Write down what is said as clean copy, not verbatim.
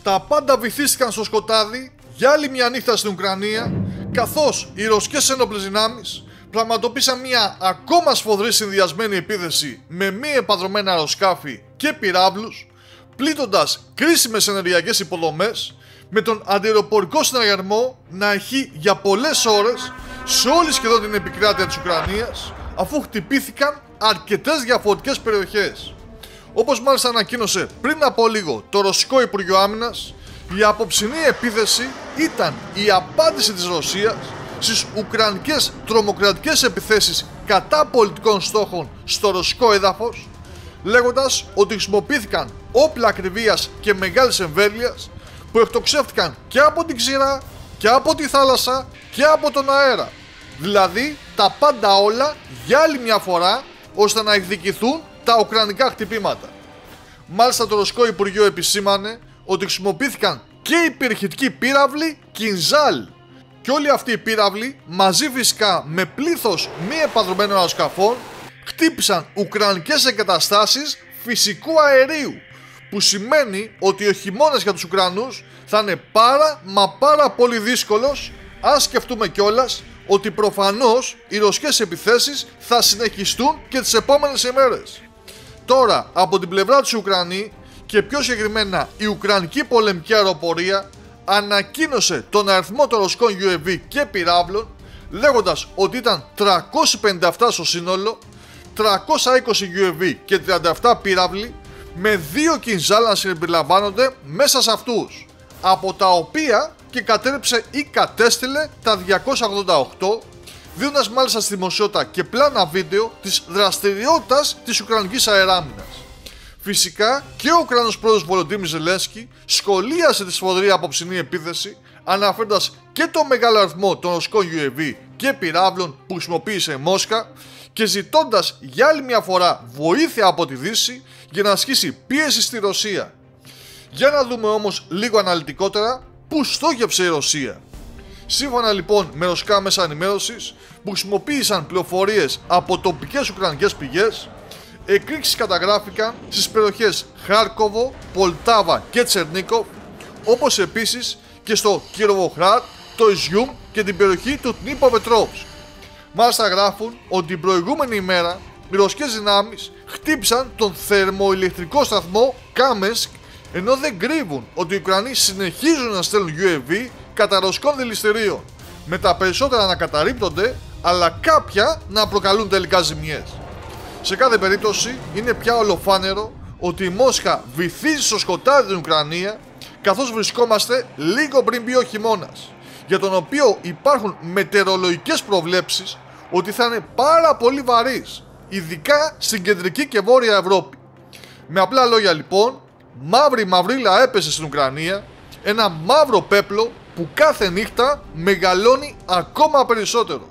Τα πάντα βυθίστηκαν στο σκοτάδι για άλλη μια νύχτα στην Ουκρανία, καθώς οι ρωσικές ένοπλες δυνάμεις πραγματοποίησαν μια ακόμα σφοδρή συνδυασμένη επίθεση με μη επανδρωμένα αεροσκάφη και πυράβλους, πλήττοντας κρίσιμες ενεργειακές υποδομές, με τον αντιαεροπορικό συναγερμό να έχει για πολλές ώρες σε όλη σχεδόν την επικράτεια της Ουκρανίας, αφού χτυπήθηκαν αρκετές διαφορετικές περιοχές. Όπως μάλιστα ανακοίνωσε πριν από λίγο το Ρωσικό Υπουργείο Άμυνας, η απόψινή επίθεση ήταν η απάντηση της Ρωσίας στις ουκρανικές τρομοκρατικές επιθέσεις κατά πολιτικών στόχων στο ρωσικό έδαφος, λέγοντας ότι χρησιμοποιήθηκαν όπλα ακριβίας και μεγάλης εμβέλειας που εκτοξεύτηκαν και από την ξηρά και από τη θάλασσα και από τον αέρα. Δηλαδή τα πάντα όλα για άλλη μια φορά, ώστε να εκδικηθούν τα ουκρανικά χτυπήματα. Μάλιστα το Ρωσικό Υπουργείο επισήμανε ότι χρησιμοποιήθηκαν και υπερηχητικοί πύραυλοι Κινζάλ. Και όλοι αυτοί οι πύραυλοι, μαζί φυσικά με πλήθος μη επανδρωμένων αεροσκαφών, χτύπησαν ουκρανικές εγκαταστάσεις φυσικού αερίου, που σημαίνει ότι ο χειμώνας για τους Ουκρανούς θα είναι πάρα πολύ δύσκολος, αν σκεφτούμε κιόλας ότι προφανώς οι ρωσικές επιθέσεις θα συνεχιστούν και τις επόμενες ημέρες. Τώρα, από την πλευρά της Ουκρανίας και πιο συγκεκριμένα η Ουκρανική πολεμική αεροπορία ανακοίνωσε τον αριθμό των ρωσικών UAV και πυράβλων, λέγοντας ότι ήταν 357 στο σύνολο, 320 UAV και 37 πύραυλοι, με 2 Κινζάλ να συμπεριλαμβάνονται μέσα σε αυτούς, από τα οποία και κατέρριψε ή κατέστηλε τα 288, δίνοντας μάλιστα στη δημοσιότητα και πλάνα βίντεο της δραστηριότητας της Ουκρανικής αεράμινας. Φυσικά και ο Ουκρανός πρόεδρος Βολοντίμιρ Ζελένσκι σχολίασε τη σφοδρή απόψινή επίθεση, αναφέροντας και το μεγάλο αριθμό των ρωσικών UAV και πυράβλων που χρησιμοποίησε η Μόσχα και ζητώντας για άλλη μια φορά βοήθεια από τη Δύση για να ασκήσει πίεση στη Ρωσία. Για να δούμε όμως λίγο αναλυτικότερα πού στόχευσε η Ρωσία. Σύμφωνα λοιπόν με ρωσικά μέσα ενημέρωσης που χρησιμοποίησαν πληροφορίες από τοπικές ουκρανικές πηγές, εκρήξεις καταγράφηκαν στις περιοχές Χάρκοβο, Πολτάβα και Τσερνίκοφ, όπως επίσης και στο Κιροβοχράτ, το Ιζιούμ και την περιοχή του Τνίπροπετρόβσκ. Μάλιστα γράφουν ότι την προηγούμενη ημέρα οι ρωσικές δυνάμεις χτύπησαν τον θερμοηλεκτρικό σταθμό Κάμενσκ, ενώ δεν κρύβουν ότι οι Ουκρανοί συνεχίζουν να στέλνουν UAV κατά ρωσικών δηληστηρίων, με τα περισσότερα να καταρρίπτονται, αλλά κάποια να προκαλούν τελικά ζημιές. Σε κάθε περίπτωση είναι πια ολοφάνερο ότι η Μόσχα βυθίζει στο σκοτάδι την Ουκρανία, καθώς βρισκόμαστε λίγο πριν μπει ο χειμώνας, για τον οποίο υπάρχουν μετεωρολογικές προβλέψεις ότι θα είναι πάρα πολύ βαρύς, ειδικά στην κεντρική και βόρεια Ευρώπη. Με απλά λόγια λοιπόν, μαύρη μαυρίλα έπεσε στην Ουκρανία, ένα μαύρο πέπλο που κάθε νύχτα μεγαλώνει ακόμα περισσότερο.